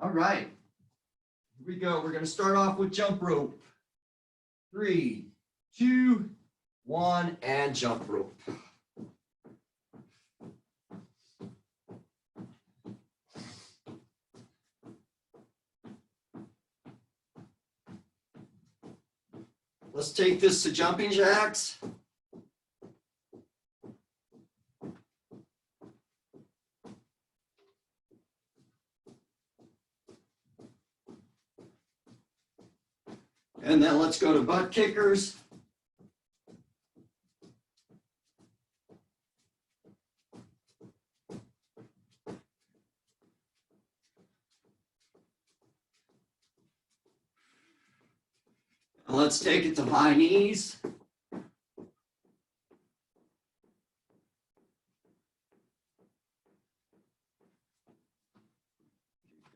All right, here we go. We're going to start off with jump rope. 3, 2, 1, and jump rope. Let's take this to jumping jacks. And then let's go to butt kickers. And let's take it to high knees.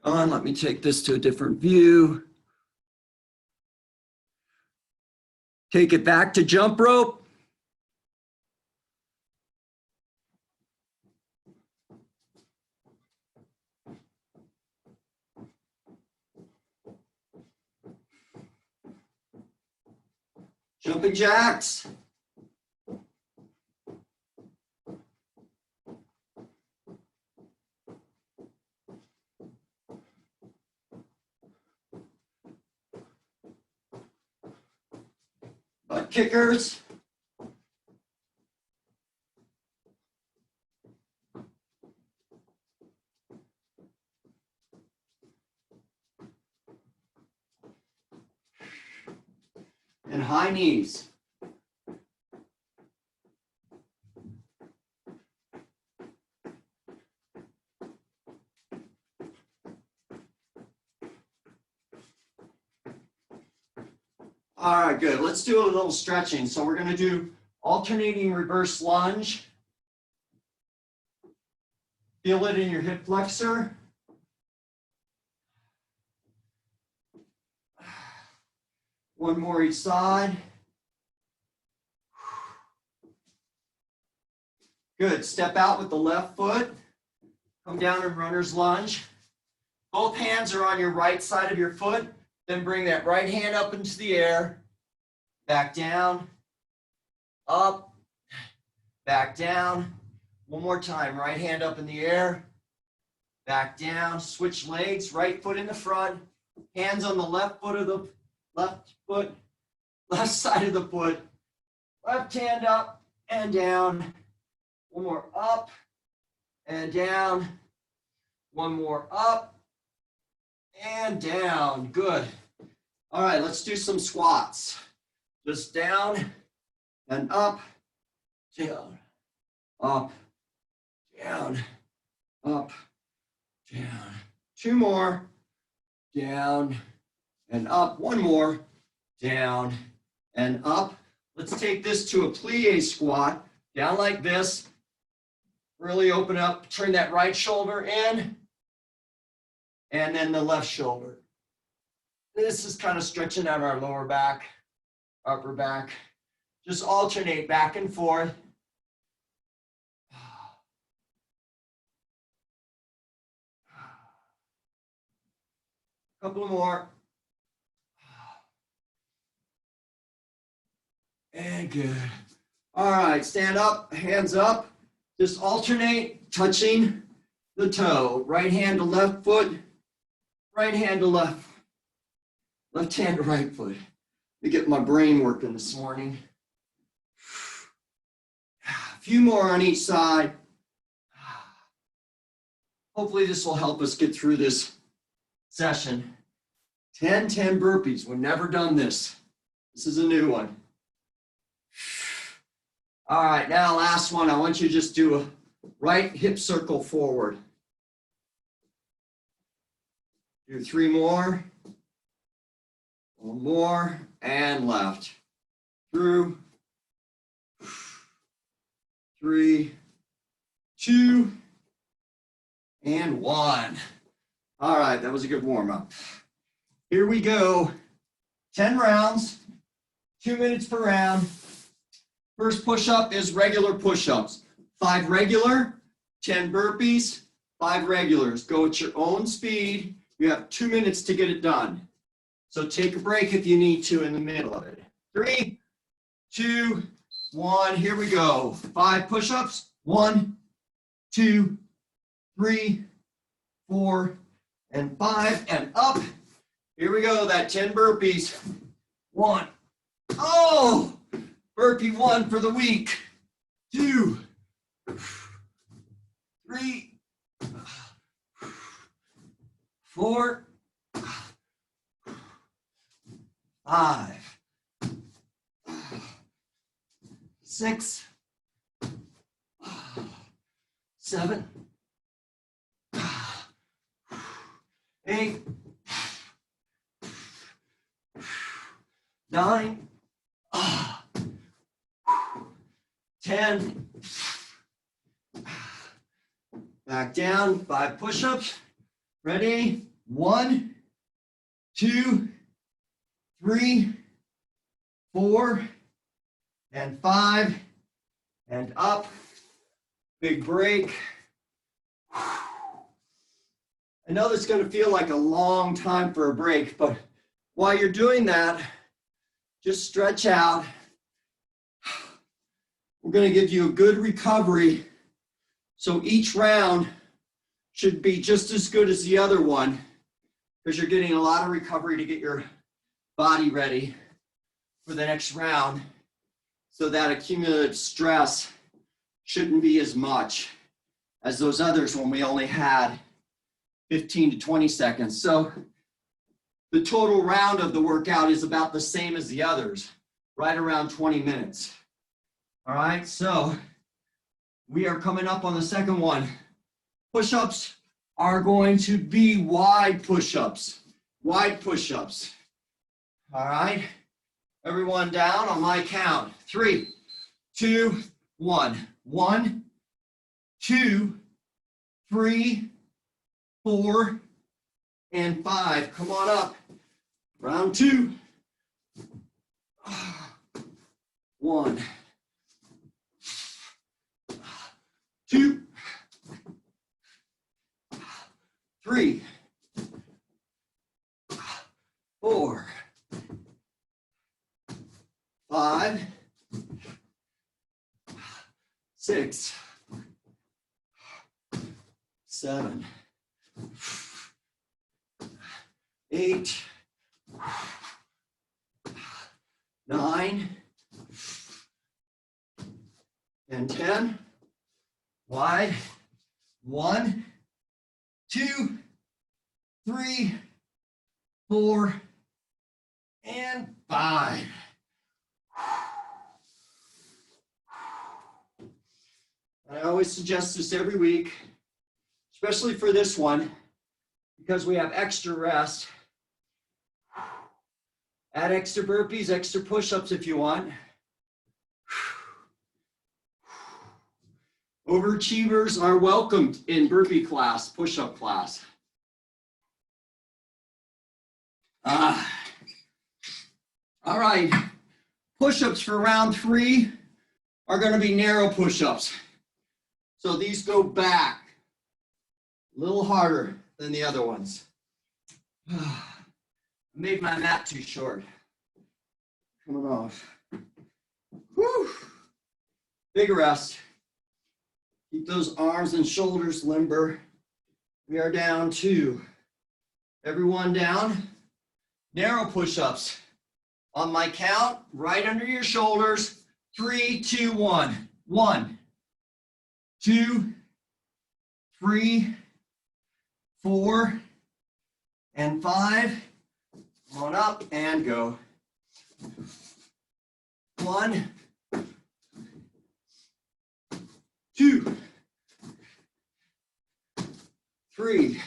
Let me take this to a different view. Take it back to jump rope. Jumping jacks. Butt kickers. And high knees. All right, good. Let's do a little stretching. So we're going to do alternating reverse lunge. Feel it in your hip flexor. One more each side. Good. Step out with the left foot. Come down in runner's lunge. Both hands are on your right side of your foot. Then bring that right hand up into the air. Back down. Up. Back down. One more time. Right hand up in the air. Back down. Switch legs. Right foot in the front. Hands on the left foot of the left foot. Left side of the foot. Left hand up and down. One more up and down. One more up and down. Good. All right, let's do some squats. Just down and up, down, up, down, up, down. Two more. Down and up. One more. Down and up. Let's take this to a plie squat. Down like this. Really open up. Turn that right shoulder in. And then the left shoulder. This is kind of stretching out our lower back, upper back. Just alternate back and forth. Couple more. And good. All right, stand up, hands up. Just alternate, touching the toe. Right hand to left foot, right hand to left hand to right foot. Let me get my brain working this morning. A few more on each side. Hopefully this will help us get through this session. 10 burpees. We've never done this. This is a new one. All right, now last one. I want you to just do a right hip circle forward. Do 3 more. 1 more, and left. Through. 3, 2, and 1. All right, that was a good warm-up. Here we go. 10 rounds, 2 minutes per round. First push-up is regular push-ups. 5 regular, 10 burpees, 5 regulars. Go at your own speed. You have 2 minutes to get it done. So take a break if you need to in the middle of it. 3, 2, 1, here we go. 5 push-ups. 1, 2, 3, 4, and 5, and up. Here we go, that 10 burpees. 1. Oh, burpee 1 for the week. 2, 3, 4, 5, 6, 7, 8, 9, 10. Back down, 5 push-ups. Ready? 1, 2, 3, 4, and 5, and up. Big break. I know this is going to feel like a long time for a break, but while you're doing that, just stretch out. We're going to give you a good recovery. So each round should be just as good as the other one because you're getting a lot of recovery to get your body ready for the next round so that accumulative stress shouldn't be as much as those others when we only had 15 to 20 seconds. So the total round of the workout is about the same as the others, right around 20 minutes. All right, so we are coming up on the second one. Push-ups are going to be wide push-ups. Wide push-ups. All right. Everyone down on my count. 3, 2, 1. 1, 2, 3, 4, and 5. Come on up. Round 2. 1, 2, 3, 4, 5, 6, 7, 8, 9, and 10. Wide. 1, 2, 3, 4, and 5. I always suggest this every week, especially for this one, because we have extra rest. Add extra burpees, extra push-ups if you want. Overachievers are welcomed in burpee class, push-up class. All right, push-ups for round 3 are going to be narrow push-ups. So these go back a little harder than the other ones. I made my mat too short. Coming off. Whew. Big rest. Keep those arms and shoulders limber. We are down 2. Everyone down. Narrow push-ups. On my count, right under your shoulders. 3, 2, 1. 1, 2, 3, 4, and 5. Come on up and go. 1, 2, 3,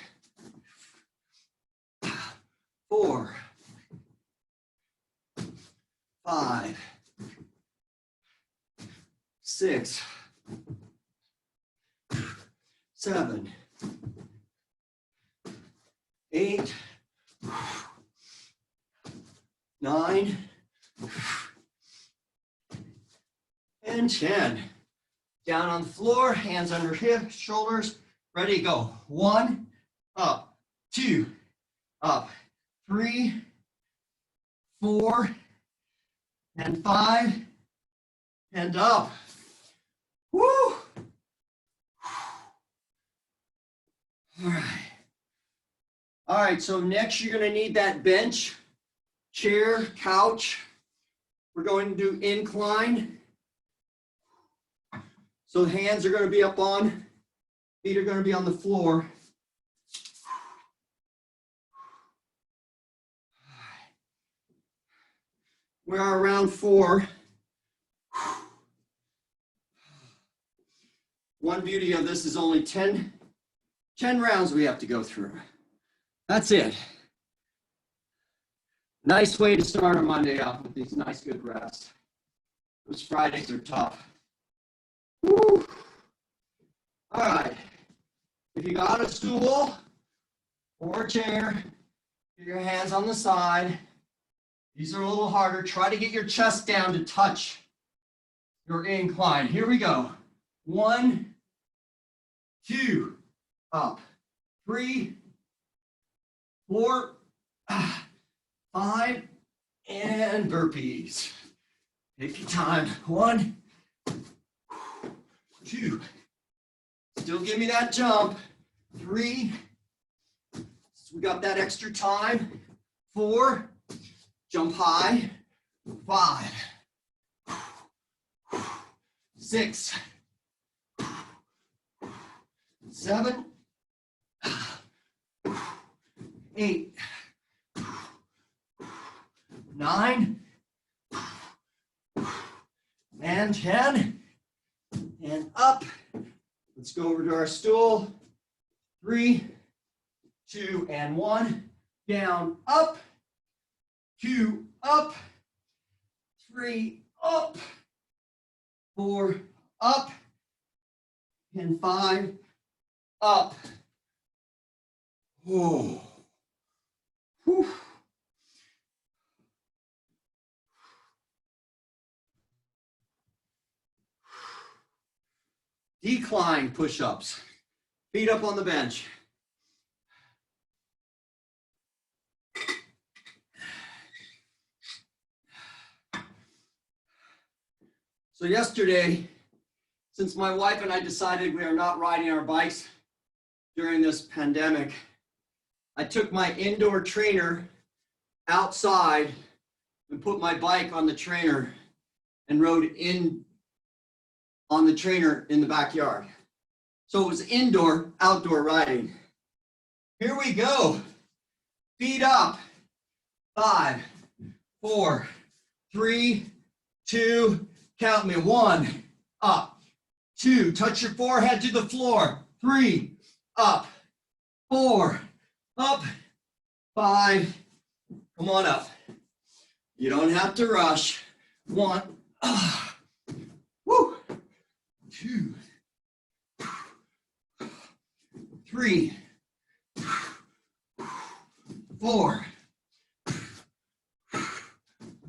4, 5, 6, 7, 8, 9, and 10. Down on the floor, hands under hips, shoulders. Ready, go. 1, up, 2, up. 3, 4, and 5, and up. Woo! All right. All right, so next you're going to need that bench, chair, couch. We're going to do incline. So the hands are going to be up on, feet are going to be on the floor. We are around 4. One beauty of this is only 10 rounds we have to go through. That's it. Nice way to start a Monday off with these nice good reps. Those Fridays are tough. Woo. All right. If you got a stool or a chair, get your hands on the side. These are a little harder. Try to get your chest down to touch your incline. Here we go. 1, 2, up. 3, 4, 5, and burpees. Take your time. 1, 2. Still give me that jump. 3. So we got that extra time. 4. Jump high. 5. 6. 7. 8. 9. And 10. And up. Let's go over to our stool. 3, 2, and 1. Down, up. 2, up. 3, up. 4, up. And 5, up. Whoa. Whew. Decline push-ups. Feet up on the bench. So yesterday, since my wife and I decided we are not riding our bikes during this pandemic, I took my indoor trainer outside and put my bike on the trainer and rode in on the trainer in the backyard. So it was indoor, outdoor riding. Here we go. Feet up. 5, 4, 3, 2, count me. 1, up. 2, touch your forehead to the floor. 3, up. 4, up. 5, come on up. You don't have to rush. 1, woo. 2, 3, 4,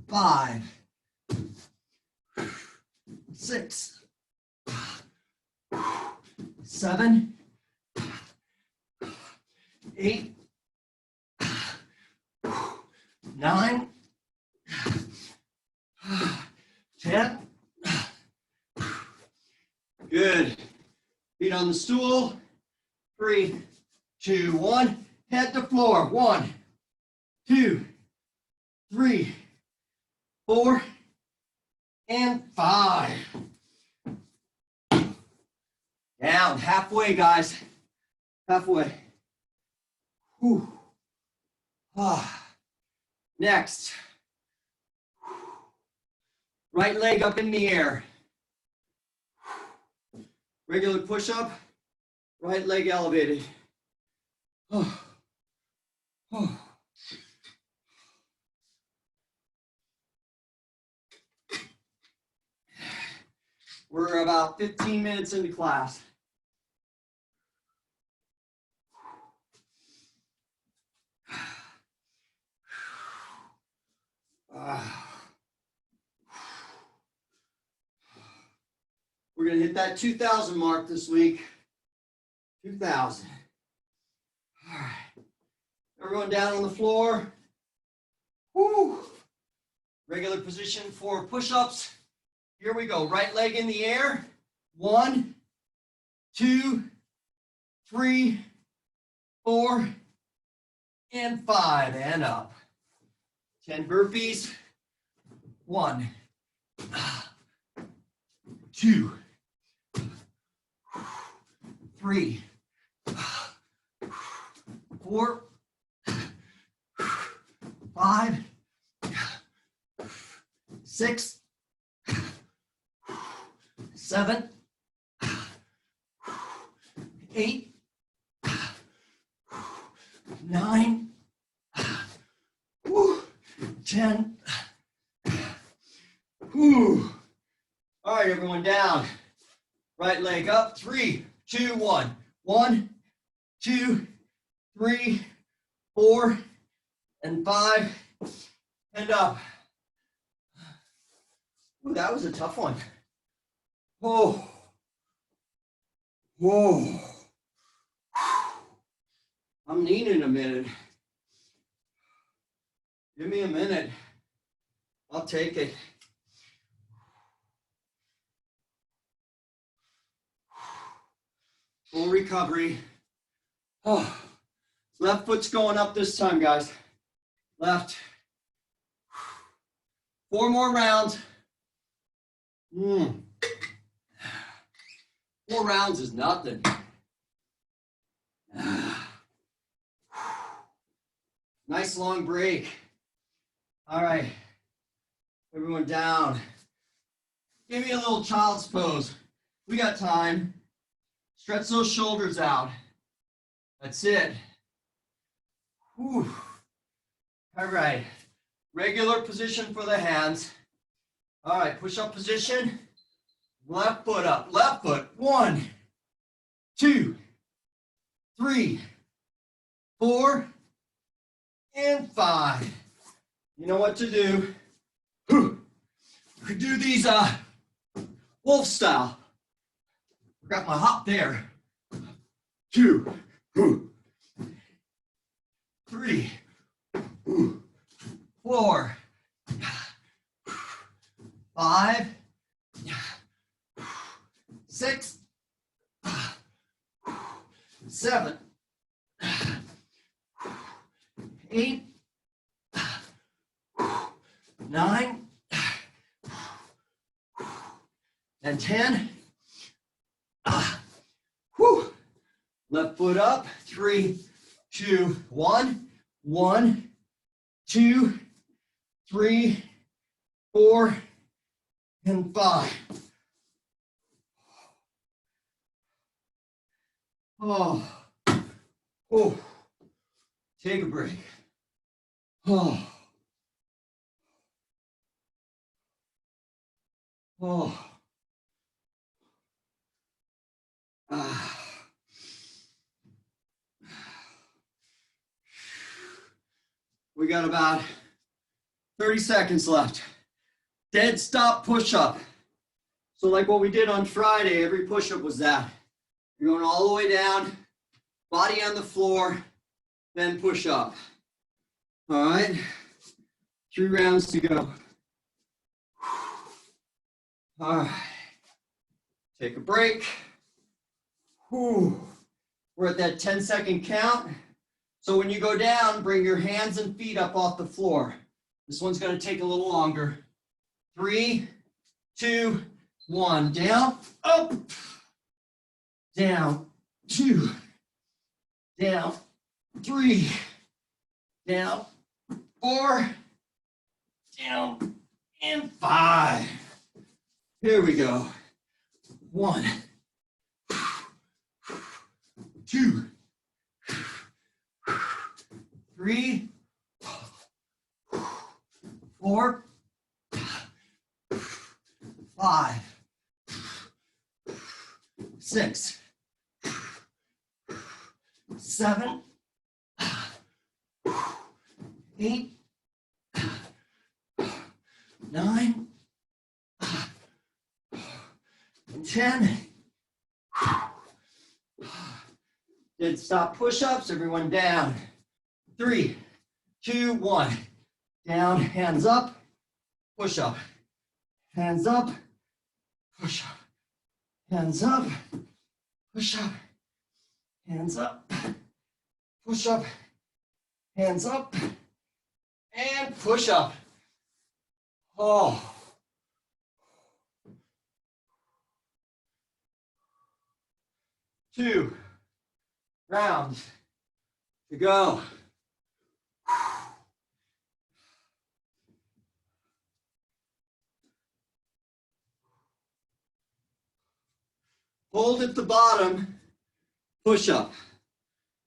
5, 6, 7, 8, 9, 10. Good. Feet on the stool. 3, 2, 1. Head to floor. 1, 2, 3, 4, and 5. Down. Halfway, guys. Halfway. Whew. Ah. Next. Right leg up in the air. Regular push-up, right leg elevated. Oh. Oh. We're about 15 minutes into class. We're going to hit that 2,000 mark this week. 2,000. All right. Everyone down on the floor. Woo. Regular position for push-ups. Here we go. Right leg in the air. 1, 2, 3, 4, and 5. And up. 10 burpees. 1, 2, 3, 4, 5, 6, 7, 8, 9, 10. All right, everyone down. Right leg up. 3, 2, 1. 1, 2, 3, 4, and 5, and up. Ooh, that was a tough one. Whoa. Whoa. I'm needing a minute. Give me a minute. I'll take it. Full recovery. Oh. Left foot's going up this time, guys. Left. 4 more rounds. 4 rounds is nothing. Nice long break. All right. Everyone down. Give me a little child's pose. We got time. Stretch those shoulders out. That's it. Whew. All right. Regular position for the hands. All right, push-up position. Left foot up. Left foot. 1, 2, 3, 4, and 5. You know what to do. We do these wolf style. Got my hop there. 2, 3, 4, 5, 6, 7, 8, 9, and 10. Left foot up. 3, 2, 1. 1, 2, 3, 4, and 5. Oh. Take a break. Oh. We got about 30 seconds left. Dead stop push-up. So like what we did on Friday, every push-up was that. You're going all the way down, body on the floor, then push up. All right, 3 rounds to go. All right, take a break. We're at that 10-second count. So when you go down, bring your hands and feet up off the floor. This one's going to take a little longer. 3, 2, 1. Down, up, down, 2, down, 3, down, 4, down, and 5. Here we go. 1, 2, 3, 4, 5, 6, 7, 8, 9, and 10. Did stop push-ups, everyone down. 3, 2, 1. Down, hands up, push up. Hands up, push up. Hands up, push up. Hands up, push up. Hands up, and push up. Oh. 2 rounds to go. Hold at the bottom, push up.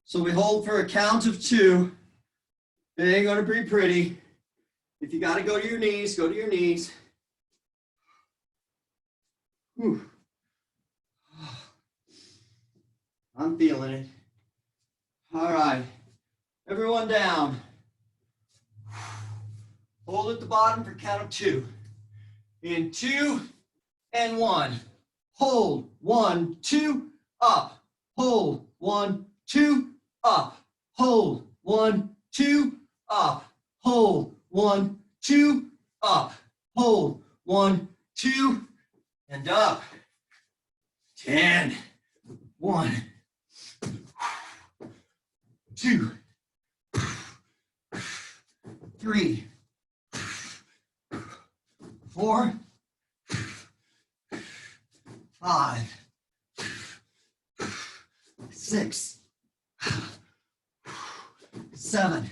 So we hold for a count of 2. It ain't gonna be pretty. If you gotta go to your knees, go to your knees. Whew. I'm feeling it. All right, everyone down. Hold at the bottom for count of 2. In 2 and 1. Hold, 1, 2, up. Hold, 1, 2, up. Hold, 1, 2, up. Hold, 1, 2, up. Hold, 1, 2, and up. 10, 1, 2, 3, 4, 5, 6, 7,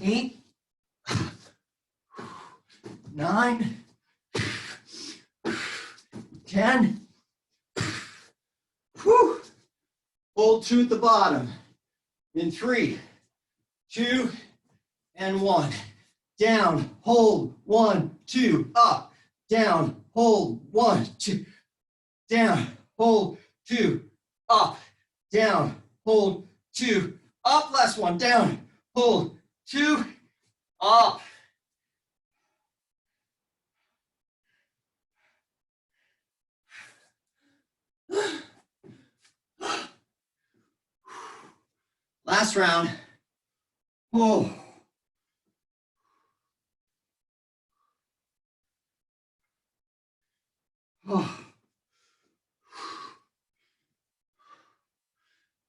8, 9, 10. Whew. Hold 2 at the bottom. In 3, 2, and 1. Down, hold, 1, 2, up. Down, hold, 1, 2. Down, hold, 2, up. Down, hold, 2, up. Last one. Down, hold, 2, up. Last round. Oh. Oh.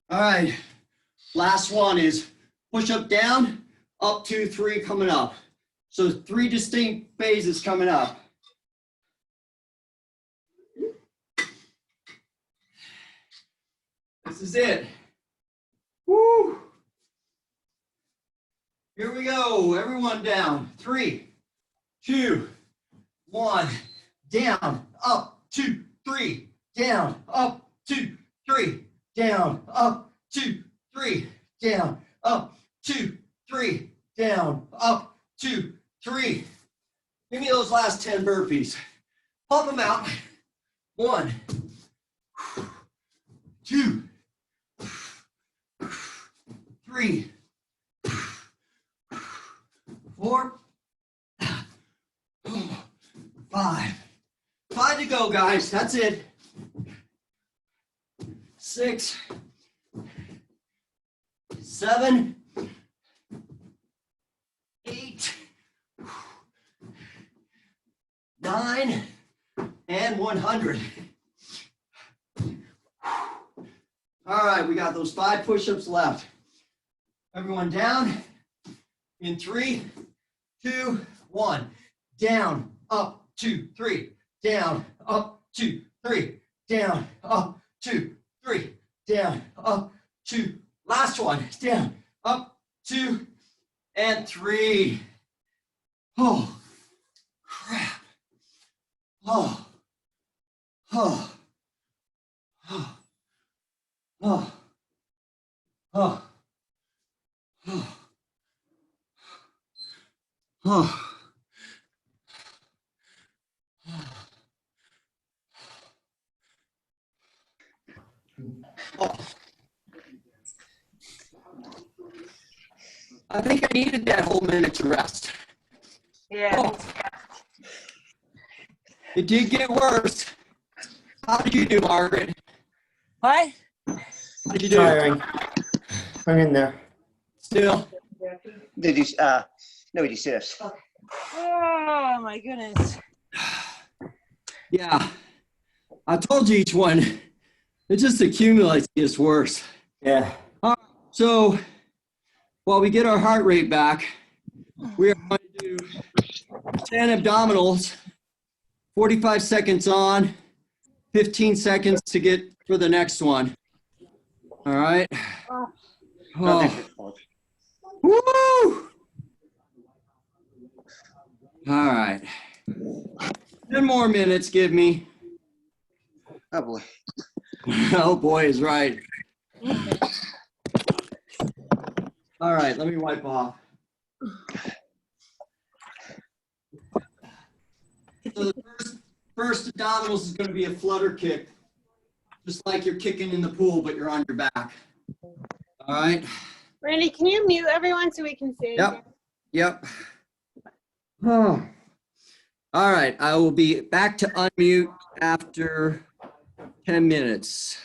All right. Last one is push up down, up 2, 3 coming up. So 3 distinct phases coming up. This is it. Woo. Here we go. Everyone down. 3, 2, 1. Down, up, 2, 3. Down, up, 2, 3. Down, up, 2, 3. Down, up, 2, 3. Down, up, 2, 3. Give me those last 10 burpees. Pump them out. 1, 2, 3, 4, 5. 5 to go, guys. That's it. 6, 7, 8, 9, and 100. All right, we got those 5 push-ups left. Everyone down. In 3, 2, 1. Down, up, 2, 3. Down, up, 2, 3. Down, up, 2, 3. Down, up, 2. Last one. Down, up, 2, and 3. Oh, crap. Oh, oh, oh, oh, oh, oh, oh. Oh. I think I needed that whole minute to rest. Yeah. Oh. It did get worse. How did you do, Margaret? What? How did you do? Tiring. Hang in there. Still. Did you, no, did you see this? Oh my goodness. Yeah. I told you each one. It just accumulates, gets worse. Yeah. So while we get our heart rate back, we are going to do 10 abdominals, 45 seconds on, 15 seconds to get for the next one. All right. Oh. Woo! All right. 10 more minutes, give me. Oh boy. Oh boy is right. All right, let me wipe off. So the first abdominals is going to be a flutter kick, just like you're kicking in the pool, but you're on your back. All right. Randy, can you mute everyone so we can see? Yep. Oh. All right, I will be back to unmute after 10 minutes.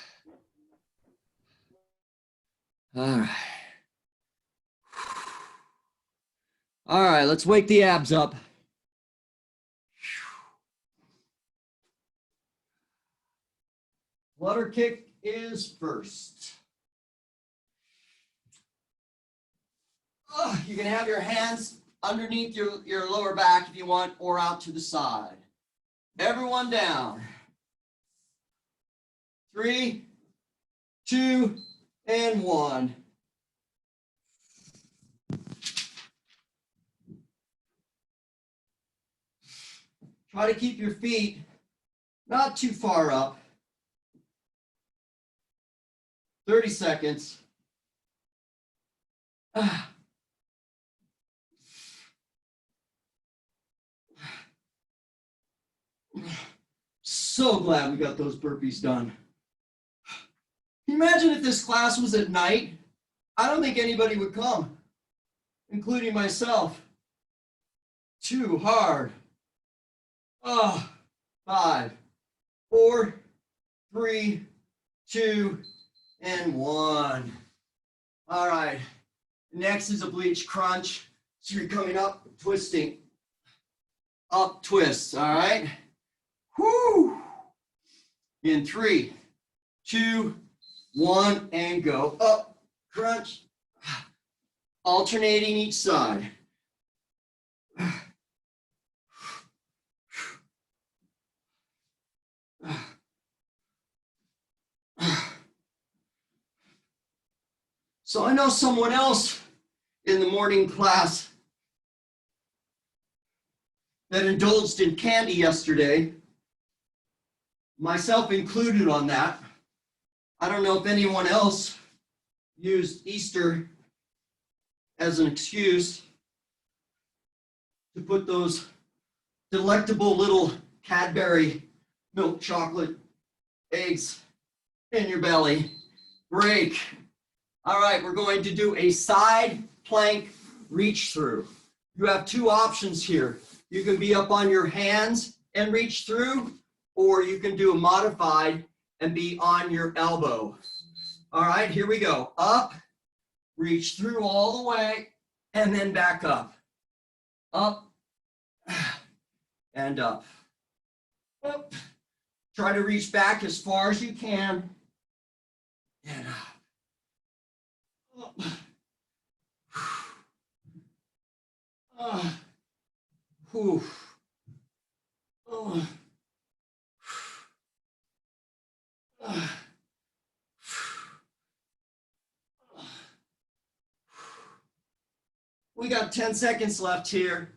All right. All right, let's wake the abs up. Flutter kick is first. You can have your hands underneath your lower back if you want, or out to the side. Everyone down. 3, 2, and 1. Try to keep your feet not too far up. 30 seconds. So glad we got those burpees done. Can you imagine if this class was at night? I don't think anybody would come, including myself. Too hard. 5, 4, 3, 2, and 1. All right. Next is a bleach crunch. So you're coming up, twisting. Up, twist. All right. Whoo! In 3, 2, 1, and go. Up, crunch. Alternating each side. So I know someone else in the morning class that indulged in candy yesterday, myself included on that. I don't know if anyone else used Easter as an excuse to put those delectable little Cadbury milk chocolate eggs in your belly. Break. All right, we're going to do a side plank reach through. You have two options here. You can be up on your hands and reach through, or you can do a modified and be on your elbow. All right, here we go. Up, reach through all the way, and then back up. Up, and up. Up. Try to reach back as far as you can, and up. We got 10 seconds left here.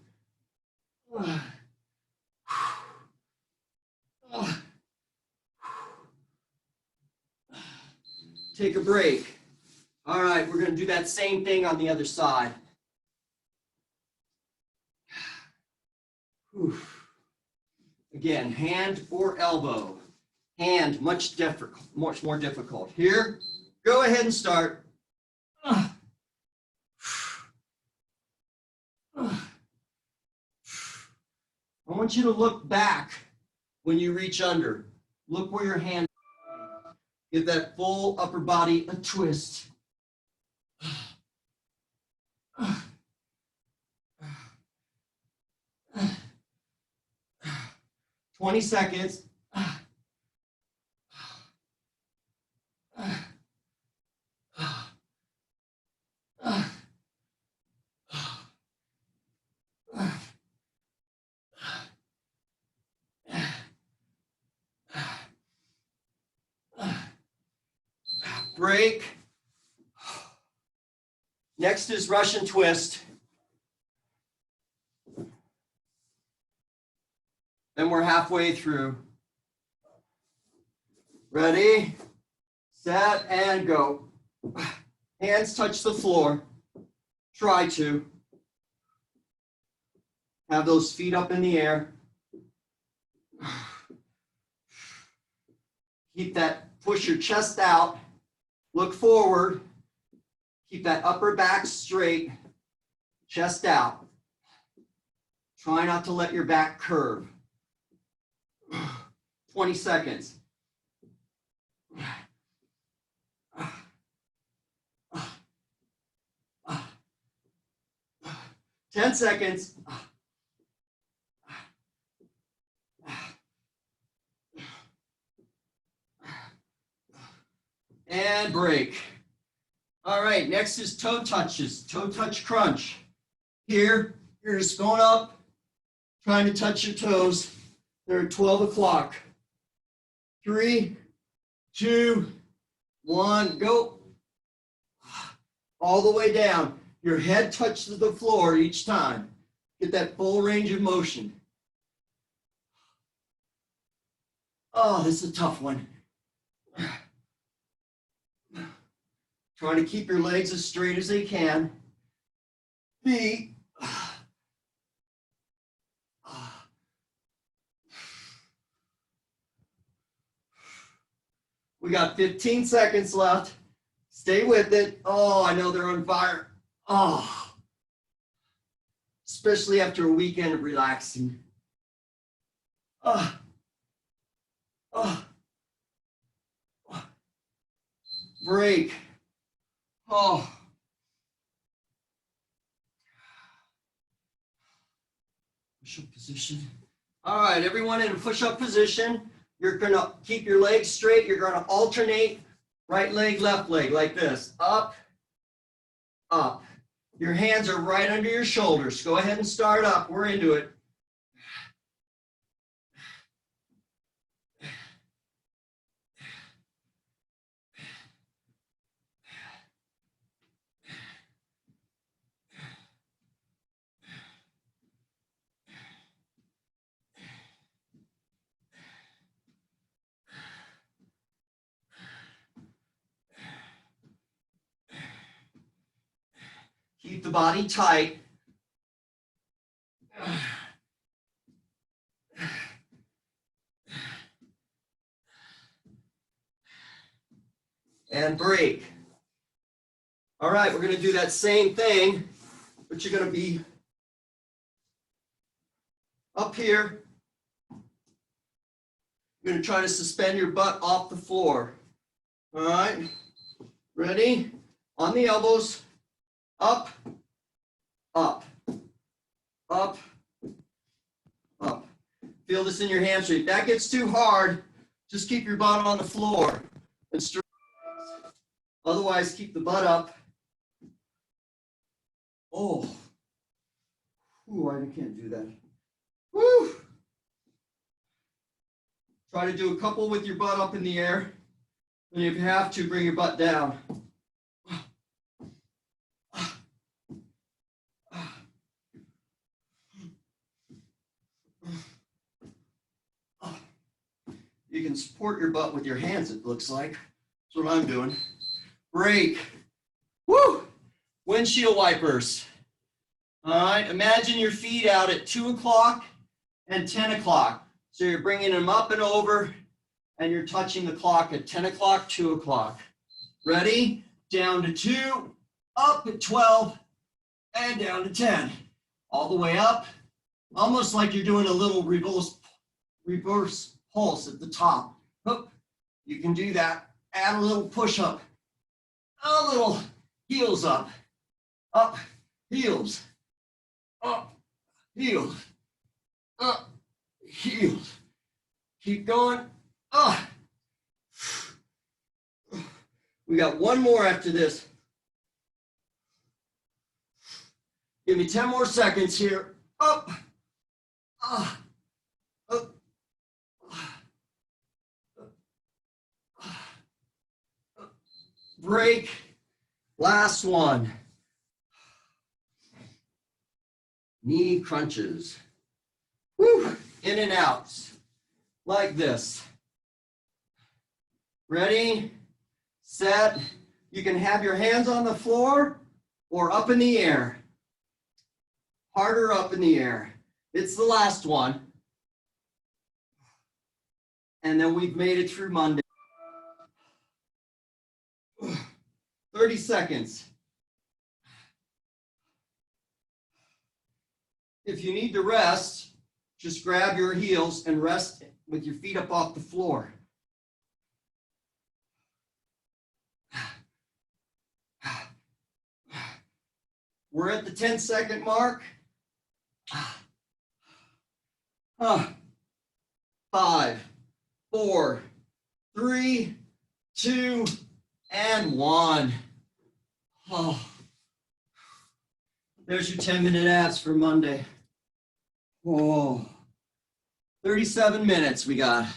Take a break. All right, we're going to do that same thing on the other side. Again, hand or elbow. Hand, much more difficult. Here, go ahead and start. I want you to look back when you reach under. Look where your hand is. Give that full upper body a twist. 20 seconds. Break. Next is Russian twist. Then we're halfway through. Ready, set, and go. Hands touch the floor. Try to. Have those feet up in the air. Keep that, push your chest out. Look forward. Keep that upper back straight. Chest out. Try not to let your back curve. 20 seconds. 10 seconds. And break. All right, next is toe touches, toe touch crunch. Here, you're just going up, trying to touch your toes. They're at 12 o'clock. 3, 2, 1, go. All the way down. Your head touches the floor each time. Get that full range of motion. Oh, this is a tough one. Trying to keep your legs as straight as they can. Feet. We got 15 seconds left. Stay with it. Oh, I know they're on fire. Oh, especially after a weekend of relaxing. Break. Oh. Push-up position. All right, everyone in a push-up position. You're going to keep your legs straight. You're going to alternate right leg, left leg like this. Up, up. Your hands are right under your shoulders. Go ahead and start up. We're into it. Keep the body tight. And break. All right, we're going to do that same thing, but you're going to be up here. You're going to try to suspend your butt off the floor. All right, ready? On the elbows. Up, up, up, up. Feel this in your hamstring. If that gets too hard, just keep your butt on the floor and straight. Otherwise, keep the butt up. Oh, ooh, I can't do that. Woo! Try to do a couple with your butt up in the air. And if you have to, bring your butt down. You can support your butt with your hands, it looks like. That's what I'm doing. Break. Woo! Windshield wipers. All right, imagine your feet out at 2 o'clock and 10 o'clock. So you're bringing them up and over, and you're touching the clock at 10 o'clock, 2 o'clock. Ready? Down to 2, up at 12, and down to 10. All the way up, almost like you're doing a little reverse pulse at the top. You can do that. Add a little push-up. A little heels up. Up, heels. Up, heels. Up, heels. Keep going. Oh. We got one more after this. Give me 10 more seconds here. Up. Up. Break. Last one. Knee crunches. Woo. In and out. Like this. Ready, set. You can have your hands on the floor or up in the air. Harder up in the air. It's the last one. And then we've made it through Monday. 30 seconds. If you need to rest, just grab your heels and rest with your feet up off the floor. We're at the 10-second mark. 5, 4, 3, 2, and 1. Oh. There's your 10-minute abs for Monday. Oh. 37 minutes we got.